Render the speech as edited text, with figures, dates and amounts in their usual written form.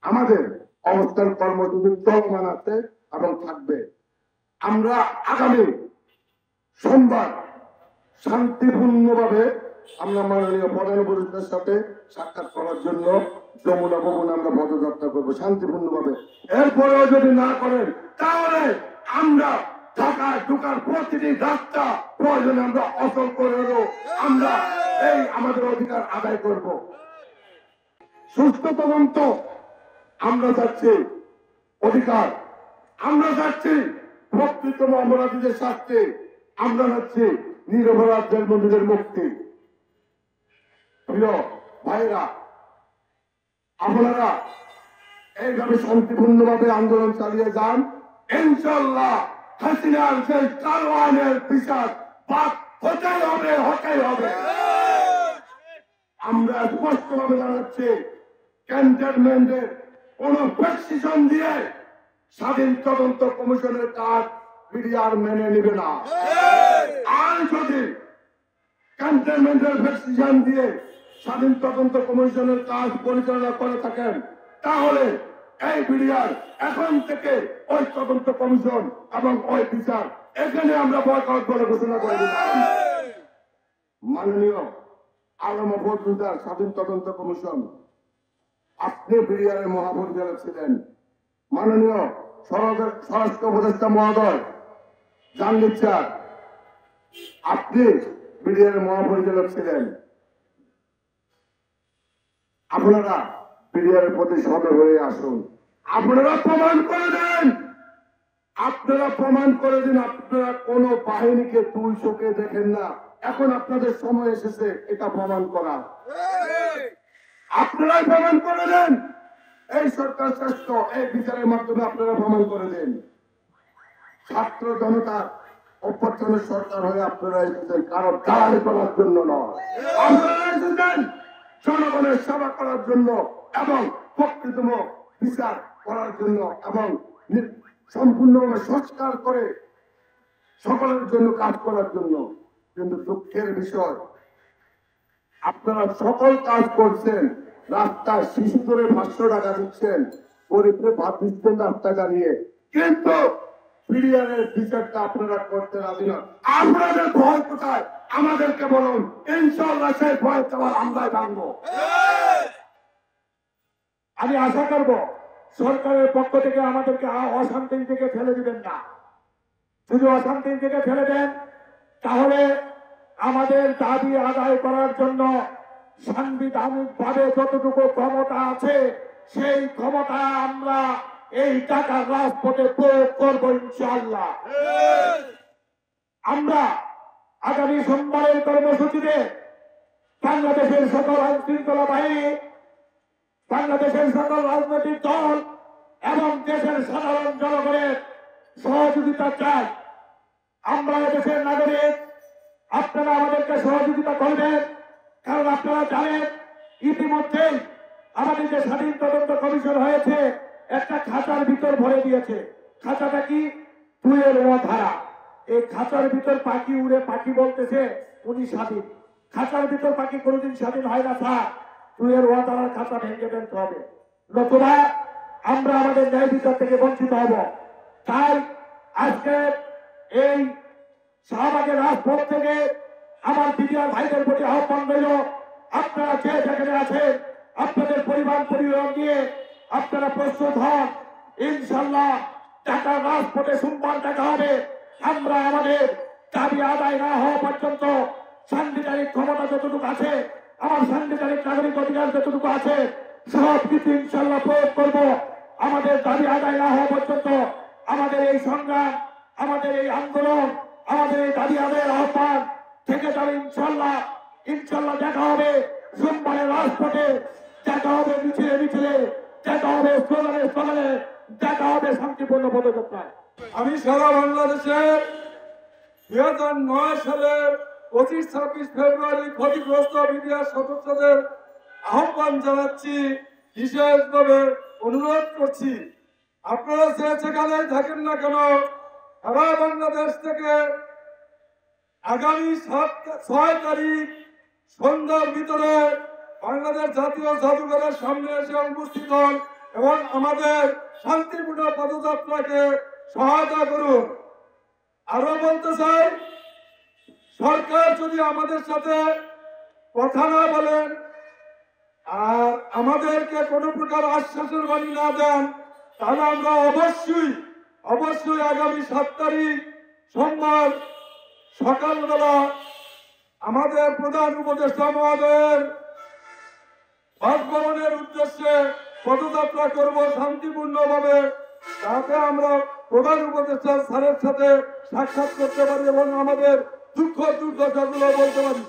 আমাদের অবস্থান কর্মসূচি চলমান আছে এবং থাকবে। আমরা আগামী সোমবার শান্তিপূর্ণভাবে আমরা মাননীয় প্রধান উপদেষ্টার সাথে সাক্ষাৎ করার জন্য যমুনা ভবনে আমরা পদযাত্রা করবো শান্তিপূর্ণভাবে। এরপরেও যদি না করেন তাহলে আমরা ঢাকায় ঢোকার প্রতিটি রাস্তা প্রয়োজনে আমরা অচল করে হলেও আমরা এই আমাদের অধিকার আদায় করব। সুস্থ তদন্ত আমরা চাচ্ছি, অধিকার আমরা চাচ্ছি, প্রকৃত অপরাধীদের শাস্তি আমরা চাচ্ছি, নিরপরাধ জেলবন্দীদের মুক্তি। প্রিয় ভাইরা, আপনারা এইভাবে শান্তিপূর্ণভাবে আন্দোলন চালিয়ে যান। ইনশাল্লাহ হাসিনার সেই কালো আইনের বিচার বাদ হতেই হবে, হতেই হবে। আমরা স্পষ্টভাবে জানাচ্ছি, ক্যান্টনমেন্টের কোন প্রেসক্রিপশন দিয়ে স্বাধীন তদন্ত কমিশনের কাজ বিডিআর মেনে নিবে না। আর যদি ক্যান্টনমেন্টের প্রেসক্রিপশন দিয়ে স্বাধীন তদন্ত কমিশনের কাজ পরিচালনা করে থাকেন তাহলে এই বিডিআর এখন থেকে ওই তদন্ত কমিশন এবং ওই বিচার এখানে আমরা বয়কট বলে ঘোষণা করে দিলাম। মাননীয় আলম ফজলুদ্দার স্বাধীন তদন্ত কমিশন, আপনি বিডিআরের মহাপরিচালক ছিলেন। মাননীয় স্বরাষ্ট্র উপদেষ্টা মহোদয় জাহাঙ্গীর স্যার, আপনি বিডিআরের মহাপরিচালক ছিলেন। আপনারা বিডিআরের প্রতি সদয় হয়ে আসুন। আপনারা প্রমাণ করে দেন, আপনারা প্রমাণ করে দিন। আপনারা কোন বাহিনীকে তুই চোখে দেখেন না। এখন আপনাদের সময় এসেছে এটা প্রমাণ করা। আপনারাই প্রমাণ করে দেন এই সরকার শ্রেষ্ঠ, এই বিচারের মাধ্যমে আপনারা প্রমাণ করে দেন। ছাত্র জনতার অভ্যর্থনের সরকার হয়ে আপনারা এসেছেন কারো দালালি করার জন্য নয়। আপনারা এসেছেন জনগণের সেবা করার জন্য এবং প্রকৃতম বিচার করার জন্য এবং সম্পূর্ণভাবে সংস্কার করে সকলের জন্য কাজ করার জন্য। কিন্তু দুঃখের বিষয়, আপনারা সকল কাজ করছেন, রাস্তায় শিশু ধরে 500 টাকা দিচ্ছেন, গরিবদের ভাত দিচ্ছেন রাস্তায় দাঁড়িয়ে, কিন্তু বিডিআরের বিচারটা আপনারা করতে রাজি নন। আপনাদের ভয় কোথায় আমাদেরকে বলুন, ইনশাআল্লাহ সেই ভয় তোমার আমরাই ভাঙবো। আমি আশা করব সরকারের পক্ষ থেকে আমাদেরকে অশান্তির দিকে ফেলে দিবেন না। যদি অশান্তির দিকে ফেলে দেন তাহলে আমাদের দাবি আদায় করার জন্য সাংবিধানিকভাবে যতটুকু ক্ষমতা আছে সেই ক্ষমতা আমরা এই ঢাকার রাজপথে প্রয়োগ করবো ইনশাআল্লাহ। আমরা আগামী সোমবারের কর্মসূচিতে বাংলাদেশের সকল আইন শৃঙ্খলা বাহিনী, বাংলাদেশের সকল রাজনৈতিক দল এবং দেশের সাধারণ জনগণের সহযোগিতা চাই। আমরা দেশের নাগরিক, আপনারা আমাদেরকে সহযোগিতা করবেন, কারণ আপনারা জানেন ইতিমধ্যেই আমাদের যে স্বাধীন তদন্ত কমিশন হয়েছে একটা খাঁচার ভিতর ভরে দিয়েছে। খাঁচাটা কি? 2 ধারা। এই খাঁচার ভিতর পাখি উড়ে, পাখি বলতেছে উনি স্বাধীন। খাঁচার ভিতর পাখি কোনোদিন স্বাধীন হয় না স্যার। 2 ধারার খাঁচা ভেঙে ফেলতে হবে, নতুবা আমরা আমাদের ন্যায় বিচার থেকে বঞ্চিত হব। তাই আজকে এই শাহবাগের রাজপথ থেকে আমার বিডিআর ভাইদের প্রতি আহ্বান রইল, আপনারা যে যেখানে আছেন আপনাদের পরিবার পরিবার নিয়ে আপনারা প্রস্তুত হন। ইনশাল্লাহ ঢাকার রাজপথে সোমবার দেখা হবে। আমরা আমাদের দাবি আদায় না হওয়া পর্যন্ত সাংবিধানিক ক্ষমতা যতটুকু আছে, আমার সাংবিধানিক নাগরিক অধিকার যতটুকু আছে সব কিছু ইনশাল্লাহ প্রয়োগ করব। আমাদের দাবি আদায় না হওয়া পর্যন্ত আমাদের এই সংগ্রাম, আমাদের এই আন্দোলন, আমাদের এই দাবি আদায়ের আহ্বান থেকে যাবে ইনশাল্লাহ। ইনশাল্লাহ দেখা হবে সোমবারের রাজপথে, দেখা হবে মিছিলে মিছিলে, দেখা হবে স্লোগানে স্লোগানে, দেখা হবে শান্তিপূর্ণ পদযাত্রায়। আমি সারা বাংলাদেশে 2009 সালের 25-26 ফেব্রুয়ারি ক্ষতিগ্রস্ত বিডিআর সদস্যদের আহ্বান জানাচ্ছি, বিশেষভাবে অনুরোধ করছি, আপনারা যে যেখানেই থাকেন না কেন সারা বাংলাদেশ থেকে আগামী 6 তারিখ সন্ধ্যার ভিতরে বাংলাদেশ জাতীয় জাদুঘরের সামনে এসে উপস্থিত হন। এবং আমাদের শান্তিপূর্ণ পদযাত্রাকে সহায়তা করুন। আরো বলতে চাই, সরকার যদি আমাদের সাথে কথা না বলেন আর আমাদেরকে কোনো প্রকার আশ্বাসের বাণী না দেন, তাহলে আমরা অবশ্যই আগামী 7 তারিখ সোমবার সকালবেলা আমাদের প্রধান উপদেষ্টা মহোদয়ের বাসভবনের উদ্দেশ্যে পদযাত্রা করব শান্তিপূর্ণভাবে, যাতে আমরা প্রধান উপদেষ্টা স্যারের সাথে সাক্ষাৎ করতে পারি এবং আমাদের দুঃখ দুর্দশাগুলো বলতে পারি।